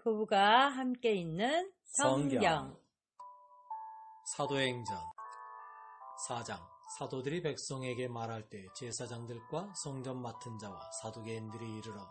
부부가 함께 있는 성경. 사도행전 4장. 사도들이 백성에게 말할 때 제사장들과 성전 맡은 자와 사두개인들이 이르러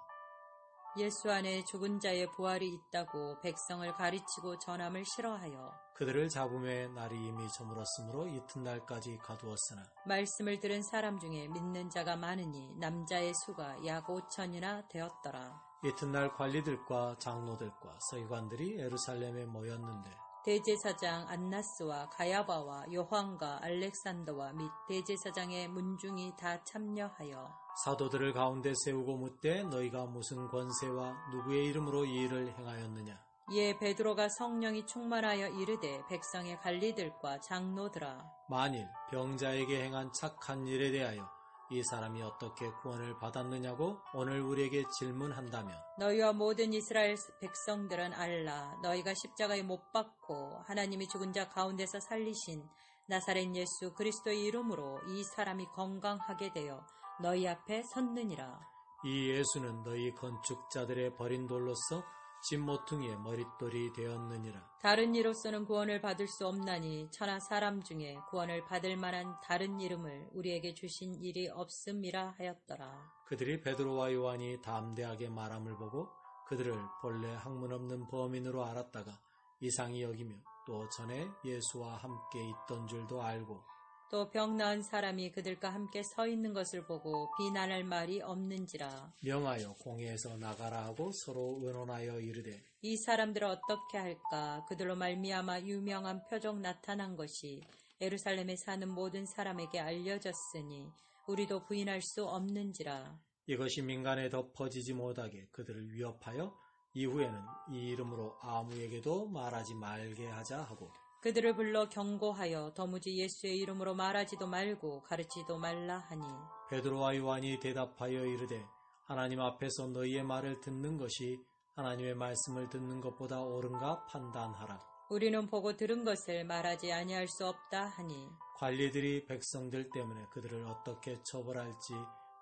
예수 안에 죽은 자의 부활이 있다고 백성을 가르치고 전함을 싫어하여 그들을 잡음에 날이 이미 저물었으므로 이튿날까지 가두었으나 말씀을 들은 사람 중에 믿는 자가 많으니 남자의 수가 약 5천이나 되었더라. 이튿날 관리들과 장로들과 서기관들이 예루살렘에 모였는데 대제사장 안나스와 가야바와 요한과 알렉산더와 및 대제사장의 문중이 다 참여하여 사도들을 가운데 세우고 묻되 너희가 무슨 권세와 누구의 이름으로 이 일을 행하였느냐. 이에 베드로가 성령이 충만하여 이르되 백성의 관리들과 장로들아, 만일 병자에게 행한 착한 일에 대하여 이 사람이 어떻게 구원을 받았느냐고 오늘 우리에게 질문한다면 너희와 모든 이스라엘 백성들은 알라. 너희가 십자가에 못 박고 하나님이 죽은 자 가운데서 살리신 나사렛 예수 그리스도의 이름으로 이 사람이 건강하게 되어 너희 앞에 섰느니라. 이 예수는 너희 건축자들의 버린 돌로서 집 모퉁이의 머릿돌이 되었느니라. 다른 이로서는 구원을 받을 수 없나니 천하 사람 중에 구원을 받을 만한 다른 이름을 우리에게 주신 일이 없음이라 하였더라. 그들이 베드로와 요한이 담대하게 말함을 보고 그들을 본래 학문 없는 범인으로 알았다가 이상히 여기며 또 전에 예수와 함께 있던 줄도 알고 또 병 나은 사람이 그들과 함께 서 있는 것을 보고 비난할 말이 없는지라 명하여 공회에서 나가라 하고 서로 의논하여 이르되 이 사람들을 어떻게 할까? 그들로 말미암아 유명한 표적 나타난 것이 예루살렘에 사는 모든 사람에게 알려졌으니 우리도 부인할 수 없는지라. 이것이 민간에 더 퍼지지 못하게 그들을 위협하여 이후에는 이 이름으로 아무에게도 말하지 말게 하자 하고 그들을 불러 경고하여 도무지 예수의 이름으로 말하지도 말고 가르치지도 말라 하니 베드로와 요한이 대답하여 이르되 하나님 앞에서 너희의 말을 듣는 것이 하나님의 말씀을 듣는 것보다 옳은가 판단하라. 우리는 보고 들은 것을 말하지 아니할 수 없다 하니 관리들이 백성들 때문에 그들을 어떻게 처벌할지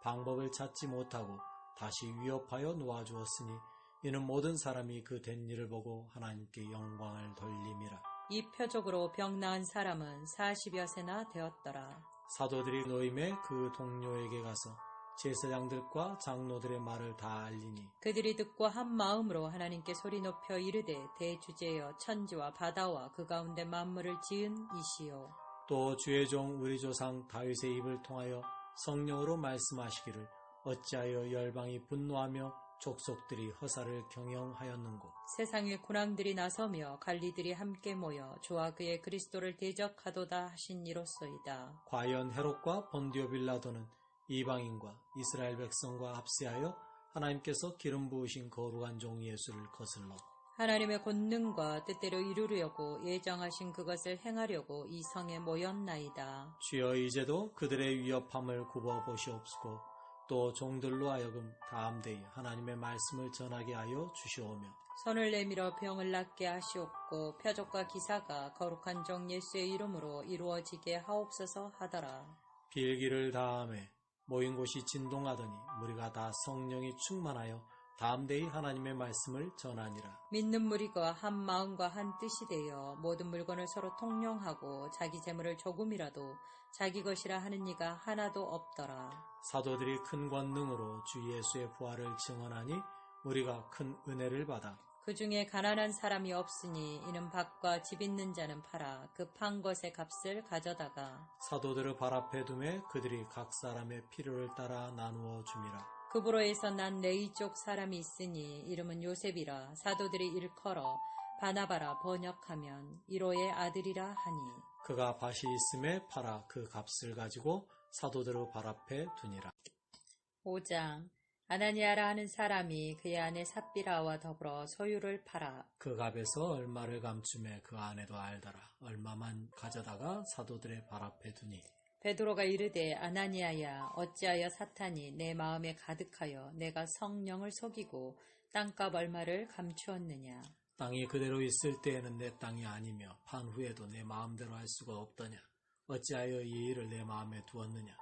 방법을 찾지 못하고 다시 위협하여 놓아주었으니 이는 모든 사람이 그 된 일을 보고 하나님께 영광을 돌림이라. 이 표적으로 병 나은 사람은 40여 세나 되었더라. 사도들이 노임에 그 동료에게 가서 제사장들과 장로들의 말을 다 알리니 그들이 듣고 한 마음으로 하나님께 소리 높여 이르되 대주제여 천지와 바다와 그 가운데 만물을 지은 이시요 또 주의 종 우리 조상 다윗의 입을 통하여 성령으로 말씀하시기를 어찌하여 열방이 분노하며 족속들이 허사를 경영하였는고 세상의 군왕들이 나서며 관리들이 함께 모여 주와 그의 그리스도를 대적하도다 하신 이로소이다. 과연 헤롯과 본디오 빌라도는 이방인과 이스라엘 백성과 합세하여 하나님께서 기름 부으신 거룩한 종 예수를 거슬러 하나님의 권능과 뜻대로 이루려고 예정하신 그것을 행하려고 이 성에 모였나이다. 주여 이제도 그들의 위협함을 굽어보시옵시고 또 종들로 하여금 담대히 하나님의 말씀을 전하게 하여 주시오며 손을 내밀어 병을 낫게 하시옵고 표적과 기사가 거룩한 종 예수의 이름으로 이루어지게 하옵소서 하더라. 빌기를 다함에 모인 곳이 진동하더니 무리가 다 성령이 충만하여 담대히 하나님의 말씀을 전하니라. 믿는 무리가 한 마음과 한 뜻이 되어 모든 물건을 서로 통용하고 자기 재물을 조금이라도 자기 것이라 하는 이가 하나도 없더라. 사도들이 큰 권능으로 주 예수의 부활을 증언하니 우리가 큰 은혜를 받아 그 중에 가난한 사람이 없으니 이는 밭과 집 있는 자는 팔아 그 판 것의 값을 가져다가 사도들을 발 앞에 두매 그들이 각 사람의 필요를 따라 나누어 줌이라. 그브로에서 난 레위 쪽 사람이 있으니 이름은 요셉이라. 사도들이 일컬어 바나바라 번역하면 이로의 아들이라 하니 그가 밭이 있음에 팔아 그 값을 가지고 사도들의 발 앞에 두니라. 5장. 아나니아라 하는 사람이 그의 아내 삽비라와 더불어 소유를 팔아 그 값에서 얼마를 감춤에 그 아내도 알더라. 얼마만 가져다가 사도들의 발 앞에 두니 베드로가 이르되 아나니아야 어찌하여 사탄이 내 마음에 가득하여 내가 성령을 속이고 땅값 얼마를 감추었느냐. 땅이 그대로 있을 때에는 내 땅이 아니며 판 후에도 내 마음대로 할 수가 없더냐. 어찌하여 이 일을 내 마음에 두었느냐.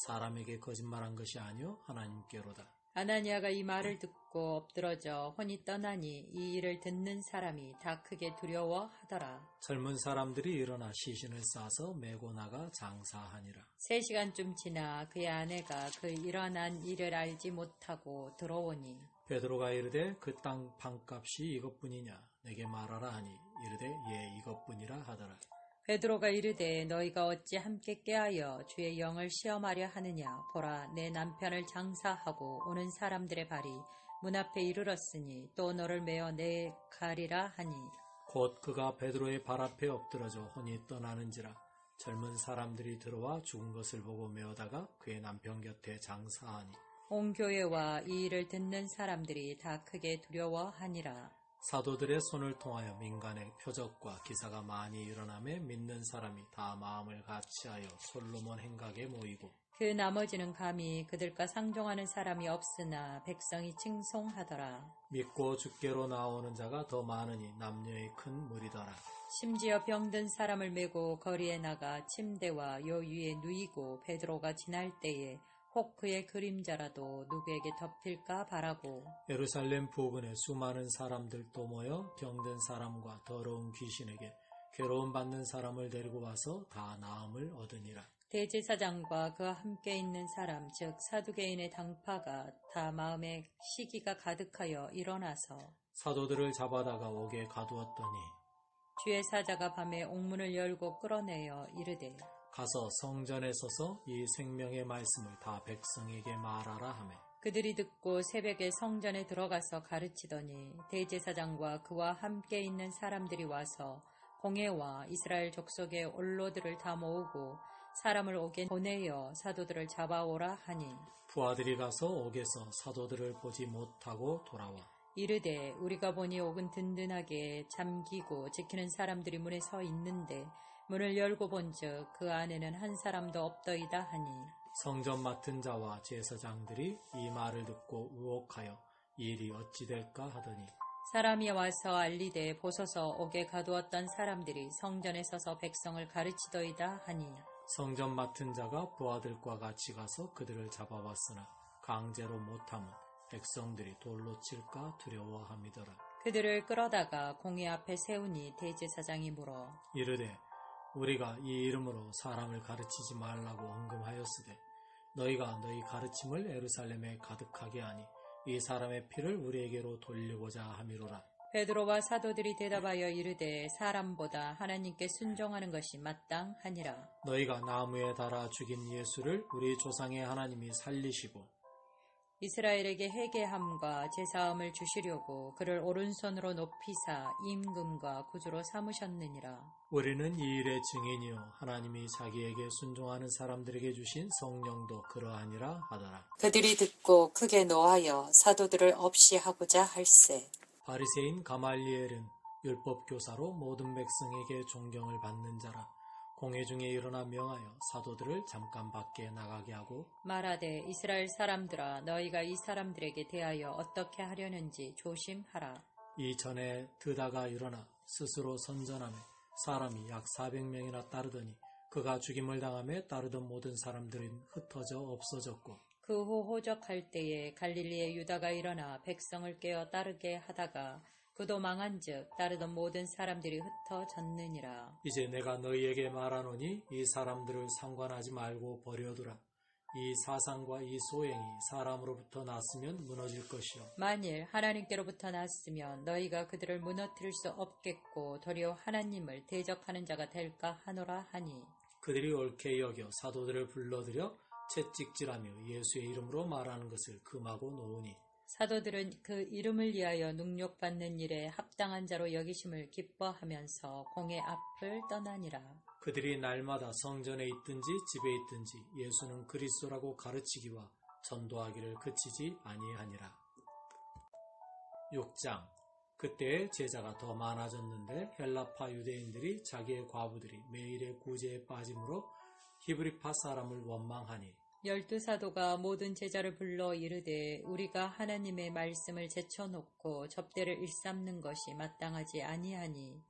사람에게 거짓말한 것이 아니요 하나님께로다. 아나니아가 이 말을 듣고 엎드러져 혼이 떠나니 이 일을 듣는 사람이 다 크게 두려워하더라. 젊은 사람들이 일어나 시신을 싸서 메고 나가 장사하니라. 3시간쯤 지나 그의 아내가 그 일어난 일을 알지 못하고 들어오니 베드로가 이르되 그 땅 판값이 이것뿐이냐 내게 말하라 하니 이르되 예 이것뿐이라 하더라. 베드로가 이르되 너희가 어찌 함께 깨하여 주의 영을 시험하려 하느냐. 보라 내 남편을 장사하고 오는 사람들의 발이 문 앞에 이르렀으니 또 너를 메어 내 가리라 하니 곧 그가 베드로의 발 앞에 엎드러져 혼이 떠나는지라. 젊은 사람들이 들어와 죽은 것을 보고 메어다가 그의 남편 곁에 장사하니 온 교회와 이 일을 듣는 사람들이 다 크게 두려워하니라. 사도들의 손을 통하여 민간의 표적과 기사가 많이 일어나며 믿는 사람이 다 마음을 같이하여 솔로몬 행각에 모이고 그 나머지는 감히 그들과 상종하는 사람이 없으나 백성이 칭송하더라. 믿고 주께로 나오는 자가 더 많으니 남녀의 큰 무리더라. 심지어 병든 사람을 메고 거리에 나가 침대와 요 위에 누이고 베드로가 지날 때에 혹 그의 그림자라도 누구에게 덮일까 바라고 예루살렘 부근에 수많은 사람들도 모여 병든 사람과 더러운 귀신에게 괴로움 받는 사람을 데리고 와서 다 나음을 얻으니라. 대제사장과 그와 함께 있는 사람 즉 사두개인의 당파가 다 마음에 시기가 가득하여 일어나서 사도들을 잡아다가 옥에 가두었더니 주의 사자가 밤에 옥문을 열고 끌어내어 이르되 가서 성전에 서서 이 생명의 말씀을 다 백성에게 말하라 하며 그들이 듣고 새벽에 성전에 들어가서 가르치더니 대제사장과 그와 함께 있는 사람들이 와서 공회와 이스라엘 족속의 원로들을 다 모으고 사람을 옥에 보내어 사도들을 잡아오라 하니 부하들이 가서 옥에서 사도들을 보지 못하고 돌아와 이르되 우리가 보니 옥은 든든하게 잠기고 지키는 사람들이 문에 서 있는데 문을 열고 본즉 그 안에는 한 사람도 없더이다 하니 성전 맡은 자와 제사장들이 이 말을 듣고 의혹하여 이 일이 어찌 될까 하더니 사람이 와서 알리되 보소서 옥에 가두었던 사람들이 성전에 서서 백성을 가르치더이다 하니 성전 맡은 자가 부하들과 같이 가서 그들을 잡아왔으나 강제로 못함은 백성들이 돌로 칠까 두려워함이더라. 그들을 끌어다가 공회 앞에 세우니 대제사장이 물어 이르되 우리가 이 이름으로 사람을 가르치지 말라고 언금하였으되 너희가 너희 가르침을 예루살렘에 가득하게 하니 이 사람의 피를 우리에게로 돌리고자 함이로라. 베드로와 사도들이 대답하여 이르되 사람보다 하나님께 순종하는 것이 마땅하니라. 너희가 나무에 달아 죽인 예수를 우리 조상의 하나님이 살리시고 이스라엘에게 회개함과 제사함을 주시려고 그를 오른손으로 높이사 임금과 구주로 삼으셨느니라. 우리는 이 일의 증인이요 하나님이 자기에게 순종하는 사람들에게 주신 성령도 그러하니라 하더라. 그들이 듣고 크게 노하여 사도들을 없이 하고자 할세. 바리새인 가말리엘은 율법 교사로 모든 백성에게 존경을 받는 자라. 공회 중에 일어나 명하여 사도들을 잠깐 밖에 나가게 하고 말하되 이스라엘 사람들아 너희가 이 사람들에게 대하여 어떻게 하려는지 조심하라. 이전에 드다가 일어나 스스로 선전하며 사람이 약 400명이나 따르더니 그가 죽임을 당하며 따르던 모든 사람들은 흩어져 없어졌고 그 후 호적할 때에 갈릴리의 유다가 일어나 백성을 깨어 따르게 하다가 그도 망한즉 따르던 모든 사람들이 흩어졌느니라. 이제 내가 너희에게 말하노니 이 사람들을 상관하지 말고 버려두라. 이 사상과 이 소행이 사람으로부터 났으면 무너질 것이요 만일 하나님께로부터 났으면 너희가 그들을 무너뜨릴 수 없겠고 도리어 하나님을 대적하는 자가 될까 하노라 하니 그들이 옳게 여겨 사도들을 불러들여 채찍질하며 예수의 이름으로 말하는 것을 금하고 놓으니 사도들은 그 이름을 위하여 능욕받는 일에 합당한 자로 여기심을 기뻐하면서 공회 앞을 떠나니라. 그들이 날마다 성전에 있든지 집에 있든지 예수는 그리스도라고 가르치기와 전도하기를 그치지 아니하니라. 6장 그때에 제자가 더 많아졌는데 헬라파 유대인들이 자기의 과부들이 매일의 구제에 빠짐으로 히브리파 사람을 원망하니 12사도가 모든 제자를 불러 이르되 우리가 하나님의 말씀을 제쳐놓고 접대를 일삼는 것이 마땅하지 아니하니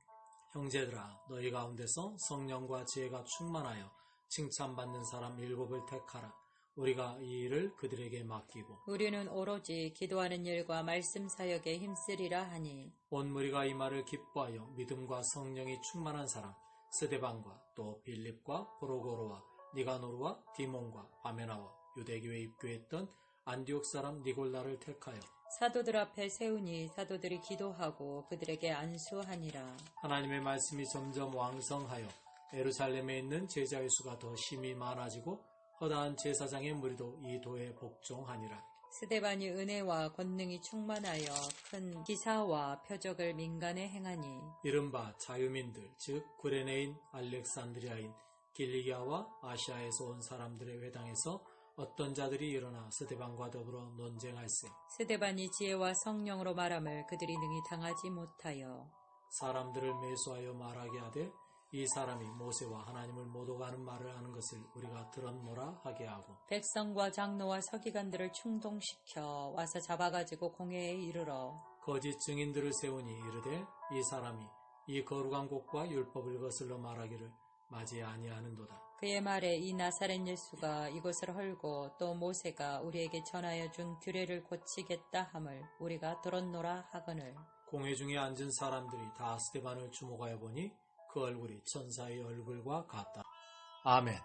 형제들아 너희 가운데서 성령과 지혜가 충만하여 칭찬받는 사람 7을 택하라. 우리가 이 일을 그들에게 맡기고 우리는 오로지 기도하는 일과 말씀 사역에 힘쓰리라 하니 온 무리가 이 말을 기뻐하여 믿음과 성령이 충만한 사람 스데반과 또 빌립과 프로고로와 니가노르와 디몬과 바메나와 유대교에 입교했던 안디옥 사람 니골라를 택하여 사도들 앞에 세우니 사도들이 기도하고 그들에게 안수하니라. 하나님의 말씀이 점점 왕성하여 예루살렘에 있는 제자의 수가 더 심히 많아지고 허다한 제사장의 무리도 이 도에 복종하니라. 스데반이 은혜와 권능이 충만하여 큰 기사와 표적을 민간에 행하니 이른바 자유민들 즉 구레네인 알렉산드리아인 길리기아와 아시아에서 온 사람들의 회당에서 어떤 자들이 일어나 스데반과 더불어 논쟁할세. 스데반이 지혜와 성령으로 말함을 그들이 능히 당하지 못하여 사람들을 매수하여 말하게 하되 이 사람이 모세와 하나님을 모독하는 말을 하는 것을 우리가 들었노라 하게 하고 백성과 장로와 서기관들을 충동시켜 와서 잡아가지고 공회에 이르러 거짓 증인들을 세우니 이르되 이 사람이 이 거룩한 곳과 율법을 거슬러 말하기를 맞이 아니하는도다. 그의 말에 이 나사렛 예수가 이곳을 헐고 또 모세가 우리에게 전하여 준 규례를 고치겠다 함을 우리가 들었노라 하거늘 공회 중에 앉은 사람들이 다 스데반을 주목하여 보니 그 얼굴이 천사의 얼굴과 같다. 아멘.